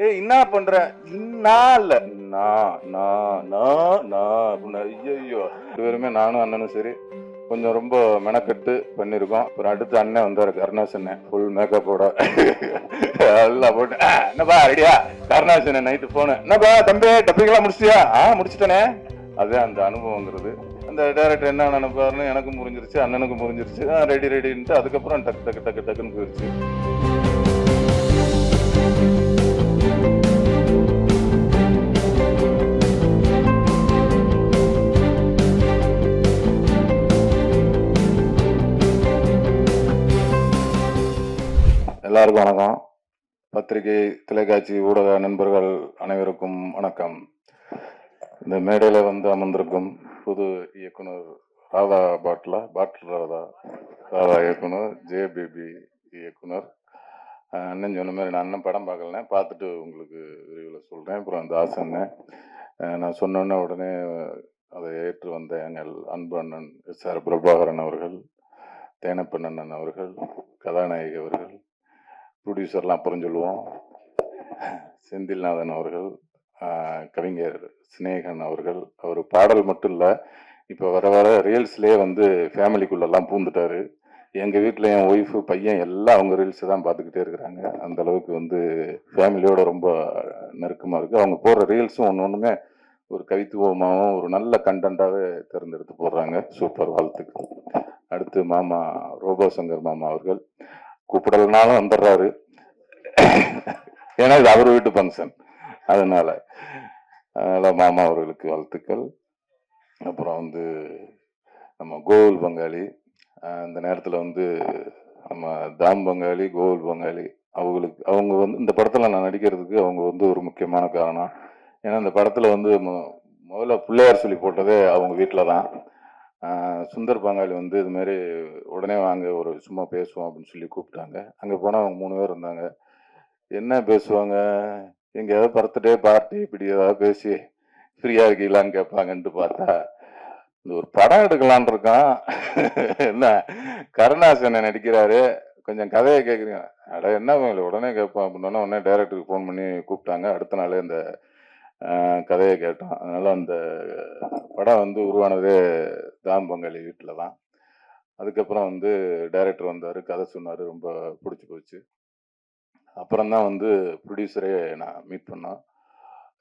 ஏய் என்ன பண்ற? இன்னா இல்ல. அப்படின்னு ஐயையோ! 2 பேருமே நானும் அண்ணனும் சரி, கொஞ்சம் ரொம்ப மெனக்கெட்டு பண்ணியிருக்கோம். அப்புறம் அடுத்து அண்ணன் வந்தாரு கருணாஸ் அண்ணன். ஃபுல் மேக்கப்போட. எல்லாம் போட்டு என்னப்பா ரெடியா? கருணாஸ் அண்ணன் நைட்டு ஃபோனு. என்னப்பா தம்பி டப்பிங்லாம் முடிச்சிட்டியா? முடிச்சிட்டனே. அதே அந்த அனுபவங்கிறது. அந்த டைரக்டர் என்ன நினைப்பாருன்னு எனக்கும் புரிஞ்சிருச்சு, அண்ணனுக்கும் புரிஞ்சிருச்சு. ரெடி ரெடின்ட்டு அதுக்கப்புறம் டக்கு டக்கு டக்கு டக்குன்னு போயிருச்சு. எல்லாருக்கும் வணக்கம். பத்திரிகை, தொலைக்காட்சி, ஊடக நண்பர்கள் அனைவருக்கும் வணக்கம். இந்த மேடையில் வந்து அமர்ந்திருக்கும் புது இயக்குனர் ராதா பாட்டில் ராதா இயக்குனர், ஜேபிபி இயக்குனர். அண்ணன் சொன்ன மாதிரி நான் அண்ணன் படம் பார்க்கலனே, பார்த்துட்டு உங்களுக்கு விரிவில் சொல்கிறேன். அப்புறம் அந்த ஆசண்ணன் நான் சொன்னோன்னே உடனே அதை ஏற்று வந்த எங்கள் அன்பு அண்ணன் எஸ்.ஆர். பிரபாகரன் அவர்கள், தேனப்பன் அண்ணன் அவர்கள், கதாநாயகி அவர்கள், ப்ரொடியூசர்லாம் அப்புறம் சொல்லுவோம், செந்தில்நாதன் அவர்கள், கவிஞர் சினேகன் அவர்கள். அவர் பாடல் மட்டும் இல்லை, இப்போ வர வர ரீல்ஸ்லேயே வந்து ஃபேமிலிக்குள்ளெல்லாம் பூந்துட்டாரு. எங்கள் வீட்டில் என் ஒய்ஃபு பையன் எல்லாம் அவங்க ரீல்ஸை தான் பார்த்துக்கிட்டே இருக்கிறாங்க. அந்த அளவுக்கு வந்து ஃபேமிலியோட ரொம்ப நெருக்கமாக இருக்குது. அவங்க போடுற ரீல்ஸும் ஒன்று ஒன்றுமே ஒரு கவித்துவமாகவும் ஒரு நல்ல கண்டென்ட்டாகவே தேர்ந்தெடுத்து போடுறாங்க. சூப்பர், வாழ்த்துக்கள். அடுத்து மாமா ரோபோ சங்கர் மாமா அவர்கள் கூப்பிடலனாலும் வந்துடுறாரு, ஏன்னா இது அவர் வீட்டு ஃபங்க்ஷன், அதனால மாமா அவர்களுக்கு வாழ்த்துக்கள். அப்புறம் வந்து நம்ம கோகுல் பங்காளி, இந்த நேரத்தில் வந்து நம்ம தாம் பங்காளி, கோகுல் பங்காளி அவங்க வந்து இந்த படத்தில் நான் நடிக்கிறதுக்கு அவங்க வந்து ஒரு முக்கியமான காரணம். ஏன்னா இந்த படத்தில் வந்து முதல்ல பிள்ளையார் சொல்லி போட்டதே அவங்க வீட்டில் தான். சுந்தர் பங்காளி வந்து இது மாதிரி உடனே வாங்க ஒரு சும்மா பேசுவோம் அப்படின்னு சொல்லி கூப்பிட்டாங்க. அங்கே போனால் அவங்க 3 பேர் இருந்தாங்க. என்ன பேசுவாங்க, எங்கேயாவது பர்த்டே பார்ட்டி இப்படி ஏதாவது பேசி ஃப்ரீயாக இருக்கீங்களான்னு கேட்பாங்கன்ட்டு பார்த்தா இந்த ஒரு படம் எடுக்கலான் இருக்கான். என்ன கருணாசனை நடிக்கிறாரு, கொஞ்சம் கதையை கேட்குறீங்க, அட என்ன உடனே கேட்பான் அப்படின்னா உடனே டைரக்டருக்கு ஃபோன் பண்ணி கூப்பிட்டாங்க. அடுத்த நாளே இந்த கதையை கேட்டோம். அதனால அந்த படம் வந்து உருவானதே தாம் பங்காளி வீட்டில் தான். அதுக்கப்புறம் வந்து டைரக்டர் வந்தார், கதை சொன்னார், ரொம்ப பிடிச்சி போச்சு. அப்புறம் தான் வந்து ப்ரொடியூசரே நான் மீட் பண்ணோம்.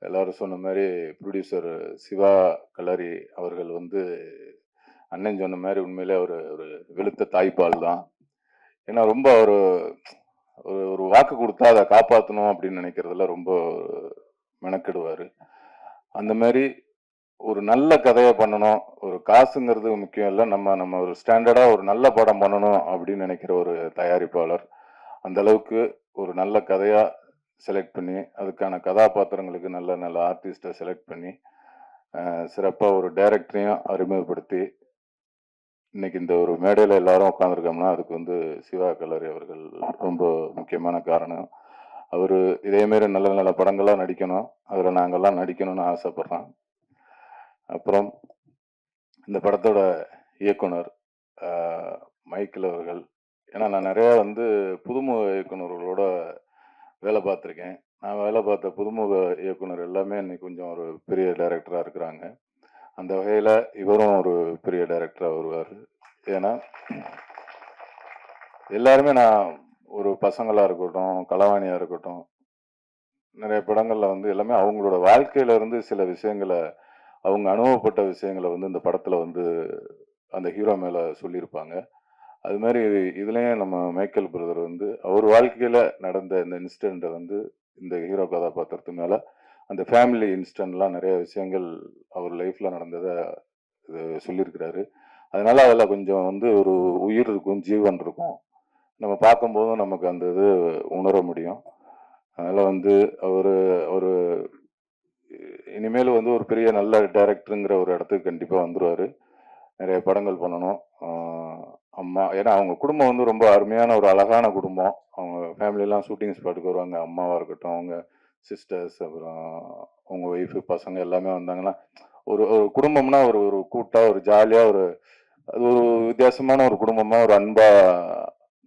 எல்லாரும் சொன்ன மாதிரி ப்ரொடியூசர் சிவா கலரி அவர்கள் வந்து அண்ணன் சொன்ன மாதிரி உண்மையிலே ஒரு வெளுத்த தாய்ப்பால் தான். ஏன்னா ரொம்ப ஒரு ஒரு வாக்கு கொடுத்தா அதை காப்பாற்றணும் அப்படின்னு நினைக்கிறதுல ரொம்ப மெனக்கெடுவார். அந்த மாதிரி ஒரு நல்ல கதையை பண்ணணும், ஒரு காசுங்கிறது முக்கியம் இல்லை, நம்ம ஒரு ஸ்டாண்டர்டாக ஒரு நல்ல படம் பண்ணணும் அப்படின்னு நினைக்கிற ஒரு தயாரிப்பாளர். அந்த அளவுக்கு ஒரு நல்ல கதையாக செலக்ட் பண்ணி அதுக்கான கதாபாத்திரங்களுக்கு நல்ல நல்ல ஆர்டிஸ்டை செலக்ட் பண்ணி சிறப்பாக ஒரு டைரக்டரையும் அறிமுகப்படுத்தி இன்னைக்கு இந்த ஒரு மேடையில் எல்லாரும் உட்காந்துருக்கோம்னா அதுக்கு வந்து சிவா கலரி அவர்கள் ரொம்ப முக்கியமான காரணம். அவர் இதேமாரி நல்ல நல்ல படங்களாக நடிக்கணும், அதில் நாங்கள்லாம் நடிக்கணும்னு ஆசைப்பட்றோம். அப்புறம் இந்த படத்தோட இயக்குனர் மைக்கேல் அவர்கள், ஏன்னா நான் நிறையா வந்து புதுமுக இயக்குநர்களோட வேலை பார்த்துருக்கேன். நான் வேலை பார்த்த புதுமுக இயக்குனர் எல்லாமே இன்னைக்கு கொஞ்சம் ஒரு பெரிய டைரக்டராக இருக்கிறாங்க. அந்த வகையில் இவரும் ஒரு பெரிய டைரக்டராக வருவார். ஏன்னா எல்லாருமே நான் ஒரு பசங்களாக இருக்கட்டும், களவாணியாக இருக்கட்டும், நிறைய படங்களில் வந்து எல்லாமே அவங்களோட வாழ்க்கையிலேருந்து சில விஷயங்களை, அவங்க அனுபவப்பட்ட விஷயங்களை வந்து இந்த படத்தில் வந்து அந்த ஹீரோ மேலே சொல்லியிருப்பாங்க. அது மாதிரி இதுலேயும் நம்ம மைக்கேல் பிரதர் வந்து அவர் வாழ்க்கையில் நடந்த இந்த இன்சிடெண்ட்டை வந்து இந்த ஹீரோ கதாபாத்திரத்து மேலே அந்த ஃபேமிலி இன்சிடெண்ட்லாம் நிறைய விஷயங்கள் அவர் லைஃப்பில் நடந்ததை சொல்லியிருக்கிறாரு. அதனால அதில் கொஞ்சம் வந்து ஒரு உயிர் இருக்கும், ஜீவன் இருக்கும், நம்ம பார்க்கும்போதும் நமக்கு அந்த இது உணர முடியும். அதனால் வந்து அவர் இனிமேல் வந்து ஒரு பெரிய நல்ல டைரக்டருங்கிற ஒரு இடத்துக்கு கண்டிப்பாக வந்துடுவார். நிறைய படங்கள் பண்ணணும். அம்மா, ஏன்னா அவங்க குடும்பம் வந்து ரொம்ப அருமையான ஒரு அழகான குடும்பம். அவங்க ஃபேமிலியெல்லாம் ஷூட்டிங் ஸ்பாட்டுக்கு வருவாங்க. அம்மாவாக இருக்கட்டும், அவங்க சிஸ்டர்ஸ், அப்புறம் அவங்க ஒய்ஃபு, பசங்க எல்லாமே வந்தாங்கன்னா ஒரு ஒரு குடும்பம்னா ஒரு ஒரு கூட்டாக ஒரு ஜாலியாக ஒரு அது ஒரு வித்தியாசமான ஒரு குடும்பமாக ஒரு அன்பாக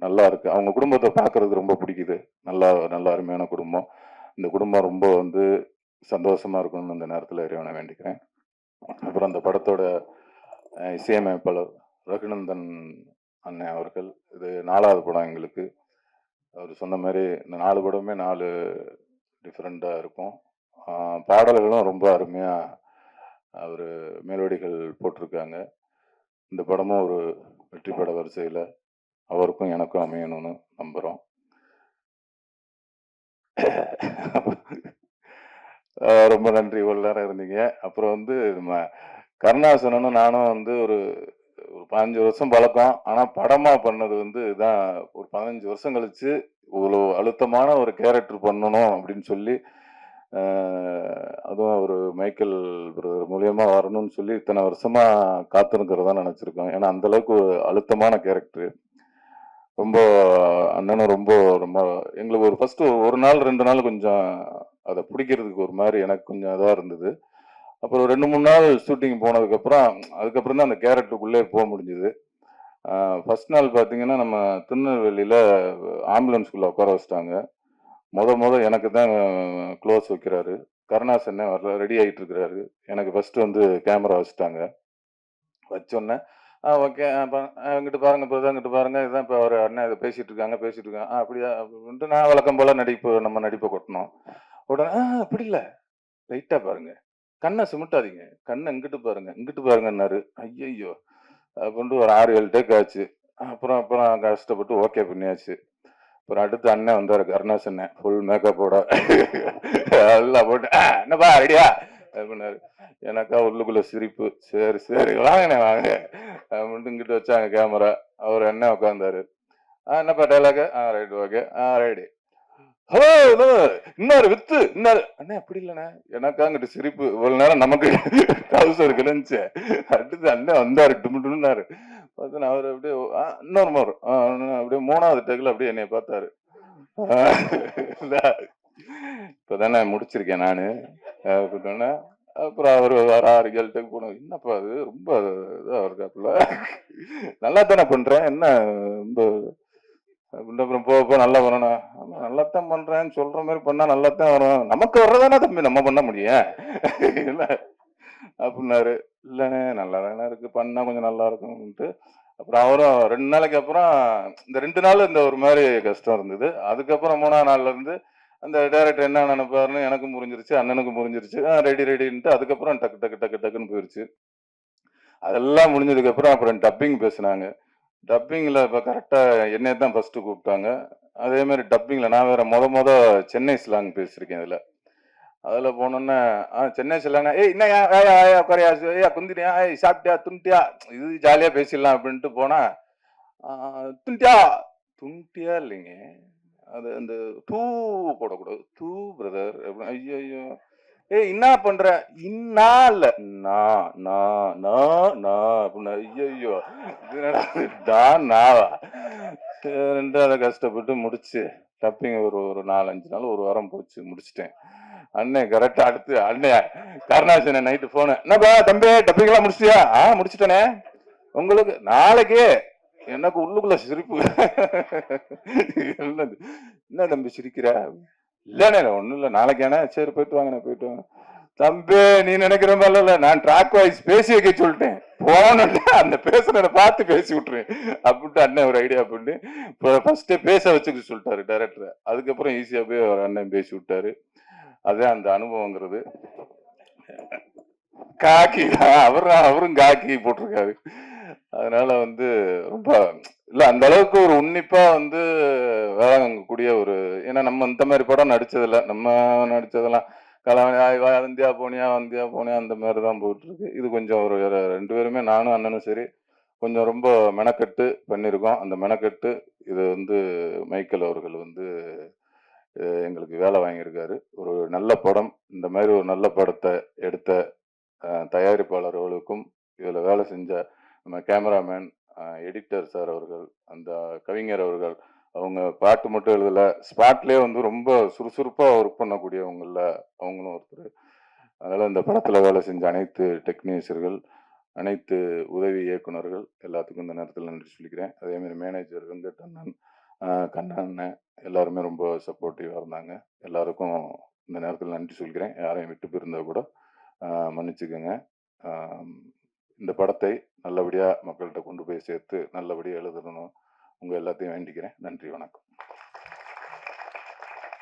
நல்லா இருக்குது. அவங்க குடும்பத்தை பார்க்குறது ரொம்ப பிடிக்குது. நல்லா நல்ல அருமையான குடும்பம். இந்த குடும்பம் ரொம்ப வந்து சந்தோஷமா இருக்கணும்னு இந்த நேரத்தில் இறைவனை வேண்டிக்கிறேன். அப்புறம் அந்த படத்தோட இசையமைப்பாளர் ரகுநந்தன் அண்ணன் அவர்கள். இது 4வது படம் எங்களுக்கு. அவர் சொன்ன மாதிரி இந்த 4 படமே 4 டிஃப்ரெண்டா இருக்கும். பாடல்களும் ரொம்ப அருமையா அவர் மெலோடிகள் போட்டிருக்காங்க. இந்த படமும் ஒரு வெற்றி பட வரிசையில் அவருக்கும் எனக்கும் அமையணும்னு நம்புகிறோம். ரொம்ப நன்றி, இவ்வளோ நேரம் இருந்தீங்க. அப்புறம் வந்து நம்ம கருணாசனும் நானும் வந்து ஒரு ஒரு 15 வருஷம் பழக்கம். ஆனால் படமாக பண்ணது வந்து இதான் ஒரு 15 வருஷம் கழிச்சு இவ்வளோ அழுத்தமான ஒரு கேரக்டர் பண்ணணும் அப்படின்னு சொல்லி அதுவும் ஒரு மைக்கேல் பிரதர் மூலியமா வரணும்னு சொல்லி இத்தனை வருஷமா காத்திருக்கிறதா நினைச்சிருக்கோம். ஏன்னா அந்த அளவுக்கு ஒரு அழுத்தமான கேரக்டர். ரொம்ப அண்ணனும் ரொம்ப ரொம்ப எங்களுக்கு ஒரு ஃபர்ஸ்ட் ஒரு நாள் 2 நாள் கொஞ்சம் அதை பிடிக்கிறதுக்கு ஒரு மாதிரி எனக்கு கொஞ்சம் இதாக இருந்தது. அப்புறம் 2-3 நாள் ஷூட்டிங் போனதுக்கப்புறம் அதுக்கப்புறம் தான் அந்த கேரக்டருக்குள்ளே போக முடிஞ்சுது. ஃபர்ஸ்ட் நாள் பார்த்தீங்கன்னா நம்ம திருநெல்வேலியில் ஆம்புலன்ஸ்குள்ளே உட்கார வச்சிட்டாங்க. முத எனக்கு தான் க்ளோஸ் வைக்கிறாரு. கருணாசனே வரல, ரெடி ஆகிட்டு இருக்கிறாரு. எனக்கு ஃபர்ஸ்ட் வந்து கேமரா வச்சுட்டாங்க. வச்சோன்னே ஓகே இங்கிட்டு பாருங்க இப்போ தான் இங்கிட்டு பாருங்க இதுதான் இப்போ அவர் அண்ணன் இதை பேசிட்டு இருக்காங்க அப்படியா அப்படின்ட்டு நான் வழக்கம் போல நம்ம நடிப்பை கொட்டினோம். உடனே அப்படி இல்லை, லைட்டாக பாருங்க, கண்ணை சிமிட்டாதீங்க, கண்ணை இங்கிட்டு பாருங்கன்னாரு. ஐயோ அப்படின்ட்டு ஒரு 6-7 டேக் ஆச்சு. அப்புறம் அப்புறம் கஷ்டப்பட்டு ஓகே பண்ணியாச்சு. அப்புறம் அடுத்து அண்ணன் வந்தாரு, கருணாசன் ஃபுல் மேக்கப்போட எல்லாம் போட்டு என்னப்பா ரெடியா அப்படின்னாரு. எனக்கா உள்ளுக்குள்ள சிரிப்பு. சரி சரி வாங்கண்ணே வாங்க அப்படின்ட்டு இங்கிட்டு வச்சாங்க கேமரா. அவர் அண்ணன் உட்காந்தாரு. என்னப்பா dialogue? Right okay right. Hello இன்னொரு வித்து இன்னொரு அண்ணே அப்படி இல்லைண்ணே. எனக்கா அங்கிட்டு சிரிப்பு. இவ்வளவு நேரம் நமக்கு டவுசர் கிழிஞ்சு அடுத்து அண்ணன் வந்தாரு டுமுட்டுனாரு. பார்த்தா அவர் அப்படியே இன்னொரு மோர் அப்படியே 3வது டேக்கில் அப்படியே என்னைய பார்த்தாரு. இப்பதானே முடிச்சிருக்கேன் நானு. அப்புறம் அவர் வர 6 டேக் போனோம். என்னப்பா அது ரொம்ப இதா இருக்காப்புல, நல்லா தானே பண்றேன் என்ன ரொம்ப அப்புறம் போக நல்லா வரணும். நல்லாத்தான் பண்றேன்னு சொல்ற மாதிரி பண்ணா நல்லாத்தான் வரும். நமக்கு வர்றதானே தம்பி நம்ம பண்ண முடியும் இல்ல அப்படின்னாரு. இல்லைண்ணே நல்லா தானே இருக்கு, பண்ணா கொஞ்சம் நல்லா இருக்கும்ட்டு. அப்புறம் அவரும் 2 நாளைக்கு அப்புறம் இந்த 2 நாள் இந்த ஒரு மாதிரி கஷ்டம் இருந்தது. அதுக்கப்புறம் 3ஆம் நாள்ல இருந்து அந்த டைரக்டர் என்ன நினைப்பாருன்னு எனக்கும் புரிஞ்சிருச்சு, அண்ணனுக்கும் புரிஞ்சிருச்சு. ரெடி ரெடின்ட்டு அதுக்கப்புறம் டக்கு டக்கு டக்கு டக்குன்னு போயிருச்சு. அதெல்லாம் முடிஞ்சதுக்கு அப்புறம் அப்புறம் டப்பிங் பேசினாங்க. டப்பிங்ல இப்போ கரெக்டா என்னைய தான் ஃபர்ஸ்ட் கூப்பிட்டாங்க. அதே மாதிரி டப்பிங்ல நான் வேற முத சென்னை ஸ்லாங் பேசியிருக்கேன் இதுல. அதுல போனோன்னே சென்னை ஸ்லாங் ஏய் என்னையா குறையா ஏயா குந்திரியா ஏய் சாப்பிட்டியா துண்டியா இது ஜாலியா பேசிடலாம் அப்படின்ட்டு போனா துண்டியா துண்டியா இல்லைங்க, அது அந்த டூ போடக்கூடாது. டூ பிரதர் ஐயோ ஐயோ ஏய் என்ன பண்ற இன்னா இல்ல அப்படின்னு. ஐயோ நாவா ரெண்டாவது கஷ்டப்பட்டு முடிச்சு டப்பிங் ஒரு 4-5 நாள் ஒரு வாரம் போச்சு, முடிச்சிட்டேன். அண்ணன் கரெக்டா அடுத்து அண்ணன் கருணாசன் நைட்டு போன என்னப்பா தம்பி டப்பிங் எல்லாம் முடிச்சிட்டியா? முடிச்சிட்டனே. உங்களுக்கு நாளைக்கே எனக்கு உள்ளுக்குள்ள சிரிப்பு. என்ன தம்பி சிரிக்கிற? இல்லண்ணே ஒண்ணும் இல்ல நாளைக்கானே. சரி போயிட்டு வாங்கண்ணே போயிட்டு வாங்க. தம்பி நீ நினைக்கிற மாதிரி இல்ல, நான் ட்ராக் வாய்ஸ் பேசி வைக்க சொல்லிட்டேன். போனோன்னு அந்த பேசுறத பார்த்து பேசி விட்டுருவேன் அப்படின்ட்டு அண்ணன் ஒரு ஐடியா பண்ணி ஃபர்ஸ்டே பேச வச்சுக்க சொல்லிட்டாரு டைரக்டர். அதுக்கப்புறம் ஈஸியா போய் அவர் அண்ணன் பேசி விட்டாரு. அதான் அந்த அனுபவங்கிறது. காக்கி அவரும் காக்கி போட்டிருக்காரு. அதனால வந்து ரொம்ப இல்ல அந்த அளவுக்கு ஒரு உன்னிப்பா வந்து வேளாங்கக்கூடிய ஒரு, ஏன்னா நம்ம இந்த மாதிரி படம் நடிச்சதில்ல. நம்ம நடிச்சதெல்லாம் வந்தியா போனியா அந்த மாதிரி தான் போயிட்டு இருக்கு. இது கொஞ்சம் ஒரு 2 பேருமே நானும் அண்ணனும் சரி கொஞ்சம் ரொம்ப மெனக்கட்டு பண்ணியிருக்கோம். அந்த மெனக்கட்டு இது வந்து மைக்கேல் அவர்கள் வந்து எங்களுக்கு வேலை வாங்கியிருக்காரு. ஒரு நல்ல படம், இந்த மாதிரி ஒரு நல்ல படத்தை எடுத்த தயாரிப்பாளர்களுக்கும் இதில் வேலை செஞ்ச நம்ம கேமராமேன், எடிட்டர் சார் அவர்கள், அந்த கவிஞர் அவர்கள், அவங்க பாட்டு மட்டும் எழுதலை, ஸ்பாட்லேயே வந்து ரொம்ப சுறுசுறுப்பாக ஒர்க் பண்ணக்கூடியவங்கள அவங்களும் ஒருத்தர். அதனால் இந்த படத்தில் வேலை செஞ்ச அனைத்து டெக்னீஷியர்கள், அனைத்து உதவி இயக்குநர்கள் எல்லாத்துக்கும் இந்த நேரத்தில் நன்றி சொல்லிக்கிறேன். அதேமாதிரி மேனேஜர் வெங்கட் அண்ணன், கண்ணன் அண்ணன் எல்லாருமே ரொம்ப சப்போர்ட்டிவாக இருந்தாங்க. எல்லாருக்கும் இந்த நேரத்தில் நன்றி சொல்கிறேன். யாரையும் விட்டு போயிருந்தா கூட மன்னிச்சுக்கோங்க. ஆம், இந்த படத்தை நல்லபடியா மக்கள்கிட்ட கொண்டு போய் சேர்த்து நல்லபடியா எழுதணும். உங்க எல்லாத்தையும் வேண்டிக்கிறேன். நன்றி, வணக்கம்.